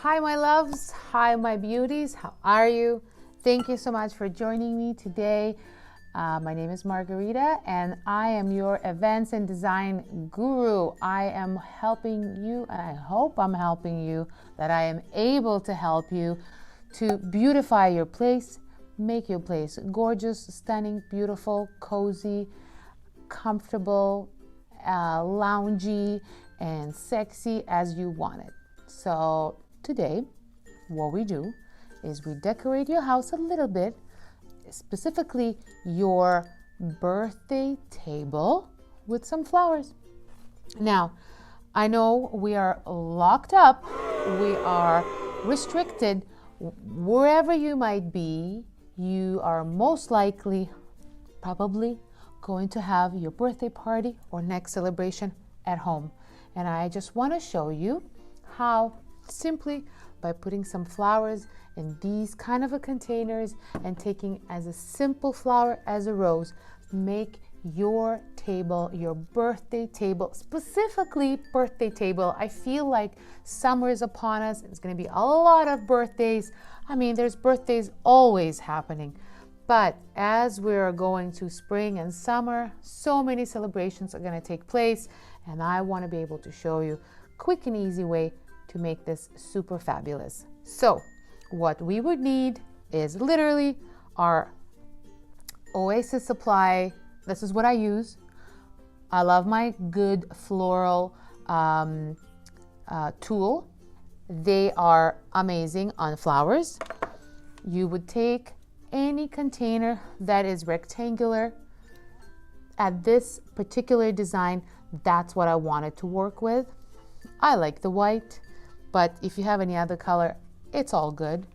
Hi, my loves. Hi, my beauties. How are you? Thank you so much for joining me today. My name is Margarita, and I am your events and design guru. I am helping you, and I hope I'm helping you, that I am able to help you to beautify your place, make your place gorgeous, stunning, beautiful, cozy, comfortable, loungy, and sexy as you want it. So today, what we do is we decorate your house a little bit, specifically your birthday table, with some flowers. Now, I know we are locked up, we are restricted. Wherever you might be, you are most likely, probably, going to have your birthday party or next celebration at home. And I just want to show you how simply by putting some flowers in these kind of containers and taking as a simple flower as a rose, make your table, your birthday table, specifically birthday table. I feel like summer is upon us. It's going to be a lot of birthdays. I mean, there's birthdays always happening. But as we're going to spring and summer, so many celebrations are going to take place, and I want to be able to show you a quick and easy way to make this super fabulous. So what we would need is literally our Oasis supply. This is what I use. I love my good floral tool. They are amazing on flowers. You would take any container that is rectangular. At this particular design, that's what I wanted to work with. I like the white, but if you have any other color, it's all good.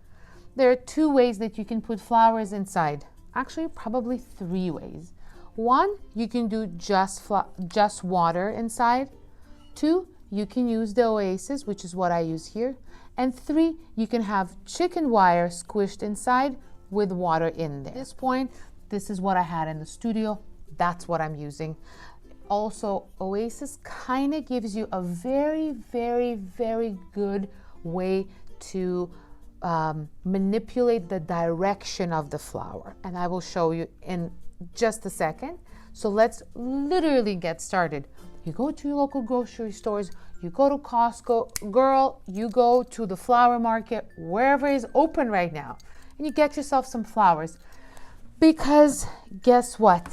There are two ways that you can put flowers inside. Actually, probably three ways. One, you can do just water inside. Two, you can use the Oasis, which is what I use here. And three, you can have chicken wire squished inside with water in there. At this point, this is what I had in the studio. That's what I'm using. Also, Oasis kind of gives you a very, very, very good way to manipulate the direction of the flower. And I will show you in just a second. So let's literally get started. You go to your local grocery stores, you go to Costco, girl, you go to the flower market, wherever is open right now, and you get yourself some flowers. Because guess what?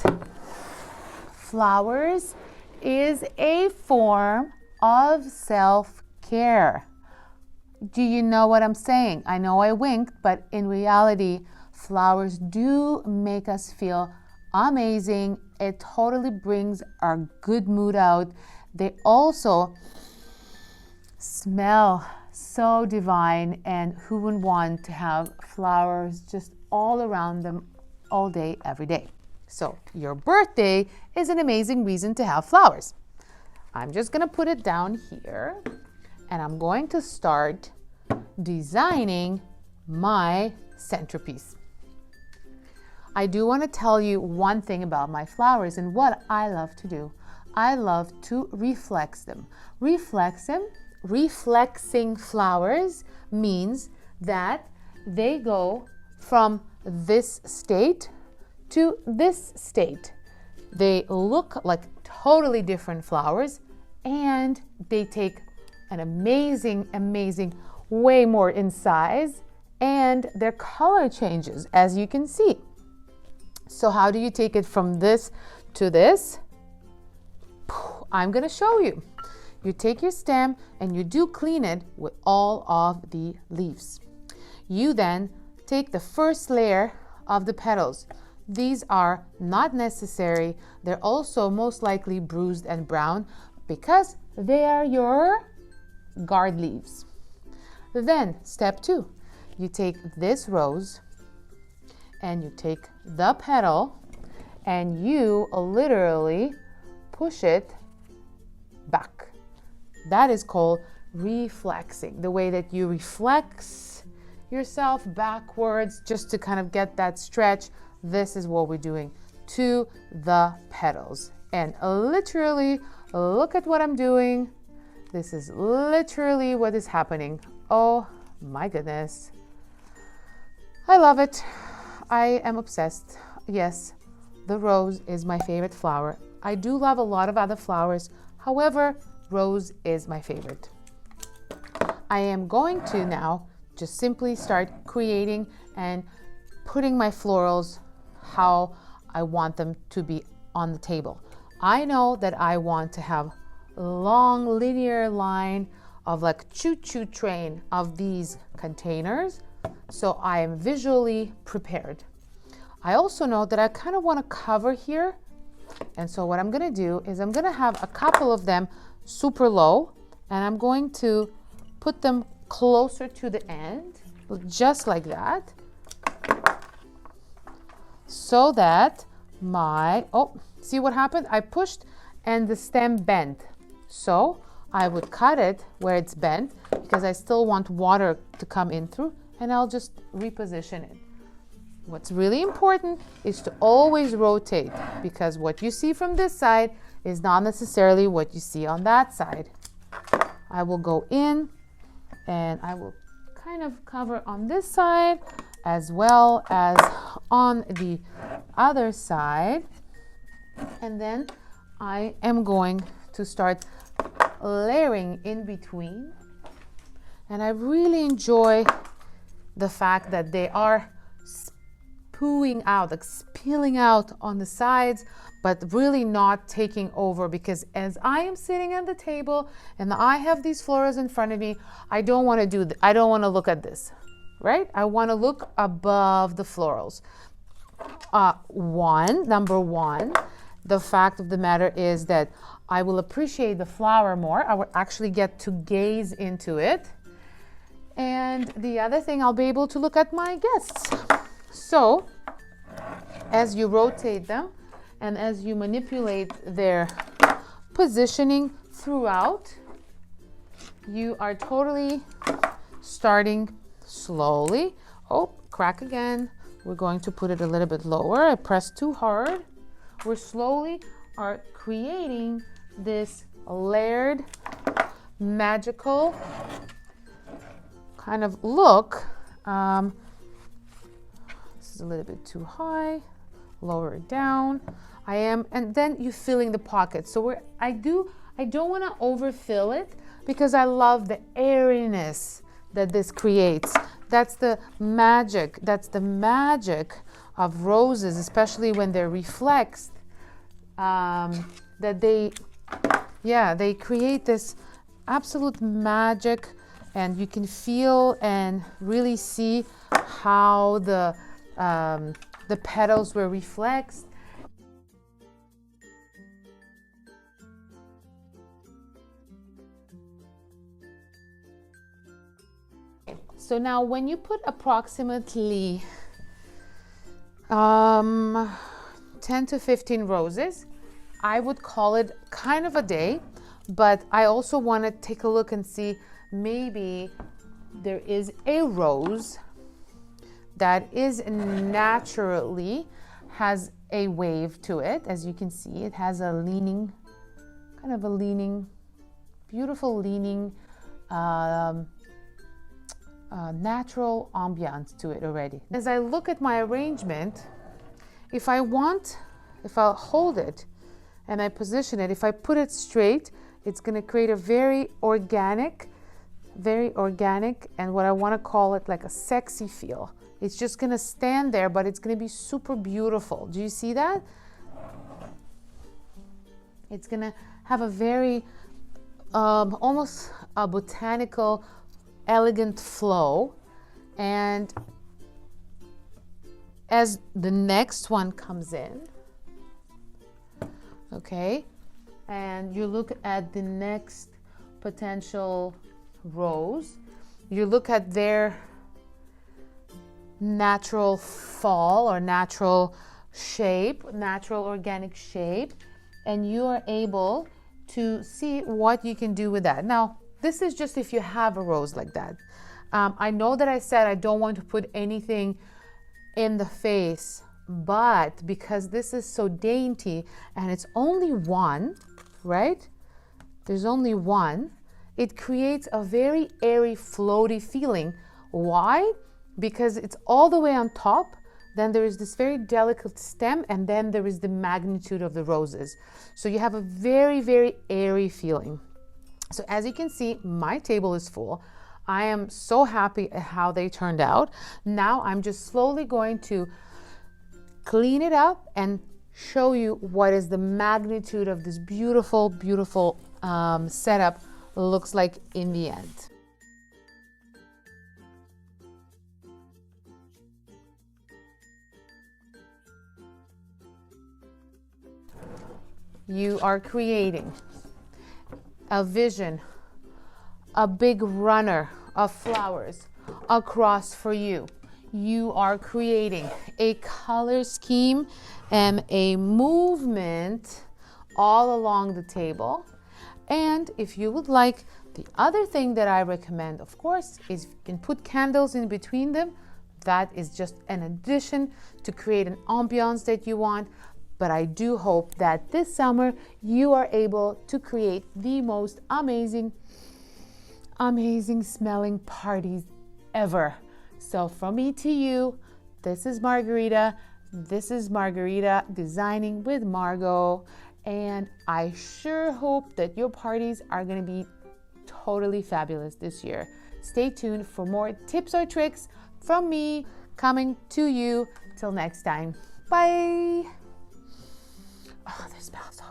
Flowers is a form of self-care. Do you know what I'm saying? I know I winked, but in reality, flowers do make us feel amazing. It totally brings our good mood out. They also smell so divine, and who wouldn't want to have flowers just all around them all day, every day? So your birthday is an amazing reason to have flowers. I'm just going to put it down here, and I'm going to start designing my centerpiece. I do want to tell you one thing about my flowers and what I love to do. I love to reflex them. Reflexing flowers means that they go from this state to this state. They look like totally different flowers, and they take an amazing, way more in size, and their color changes, as you can see. So how do you take it from this to this? I'm going to show you. You take your stem and you do clean it with all of the leaves. You then take the first layer of the petals. These are not necessary. They're also most likely bruised and brown because they are your guard leaves. Then step 2, you take this rose and you take the petal and you literally push it back. That is called reflexing, the way that you reflex yourself backwards just to kind of get that stretch. This is what we're doing to the petals. And literally, look at what I'm doing. This is literally what is happening. Oh My goodness. I love it. I am obsessed. Yes, the rose is my favorite flower. I do love a lot of other flowers. However, rose is my favorite. I am going to now just simply start creating and putting my florals how I want them to be on the table. I know that I want to have a long linear line of like choo-choo train of these containers, so I am visually prepared. I also know that I kind of want to cover here, and so what I'm going to do is I'm going to have a couple of them super low, and I'm going to put them closer to the end, just like that, so that my, oh, see what happened? I pushed and the stem bent. So I would cut it where it's bent because I still want water to come in through, and I'll just reposition it. What's really important is to always rotate, because what you see from this side is not necessarily what you see on that side. I will go in and I will kind of cover on this side as well as on the other side. And then I am going to start layering in between. And I really enjoy the fact that they are spewing out, like spilling out on the sides, but really not taking over, because as I am sitting at the table and I have these florals in front of me, I don't want to look at this, right? I want to look above the florals. Number one, the fact of the matter is that I will appreciate the flower more. I will actually get to gaze into it. And the other thing, I'll be able to look at my guests. So as you rotate them and as you manipulate their positioning throughout, you are totally starting slowly. Oh, crack again. We're going to put it a little bit lower. I pressed too hard. We're slowly are creating this layered, magical kind of look. This is a little bit too high. Lower it down. And then you filling the pockets. So I don't want to overfill it, because I love the airiness that this creates. That's the magic. That's the magic of roses, especially when they're reflexed. That they create this absolute magic, and you can feel and really see how the petals were reflexed. So now when you put approximately 10 to 15 roses, I would call it kind of a day, but I also want to take a look and see maybe there is a rose that is naturally has a wave to it. As you can see, it has a leaning, beautiful leaning, natural ambiance to it already. As I look at my arrangement, if I'll hold it and I position it, if I put it straight, it's going to create a very organic, and what I want to call it like a sexy feel. It's just going to stand there, but it's going to be super beautiful. Do you see that? It's going to have a very almost a botanical, elegant flow. And as the next one comes in, okay, and you look at the next potential rose, you look at their natural fall or natural shape, natural organic shape, and you are able to see what you can do with that. Now, this is just if you have a rose like that. I know that I said I don't want to put anything in the face, but because this is so dainty and it's only one, right? There's only one. It creates a very airy, floaty feeling Why? Because it's all the way on top. Then there is this very delicate stem, and then there is the magnitude of the roses. So you have a very, very airy feeling. So as you can see, my table is full. I am so happy at how they turned out. Now I'm just slowly going to clean it up and show you what is the magnitude of this beautiful, beautiful setup looks like in the end. You are creating a vision, a big runner of flowers across for you. You are creating a color scheme and a movement all along the table. And if you would like, the other thing that I recommend, of course, is you can put candles in between them. That is just an addition to create an ambiance that you want. But I do hope that this summer you are able to create the most amazing smelling parties ever. So from me to you, this is Margarita. This is Margarita Designing with Margo. And I sure hope that your parties are going to be totally fabulous this year. Stay tuned for more tips or tricks from me coming to you. Till next time. Bye. Oh, this smells so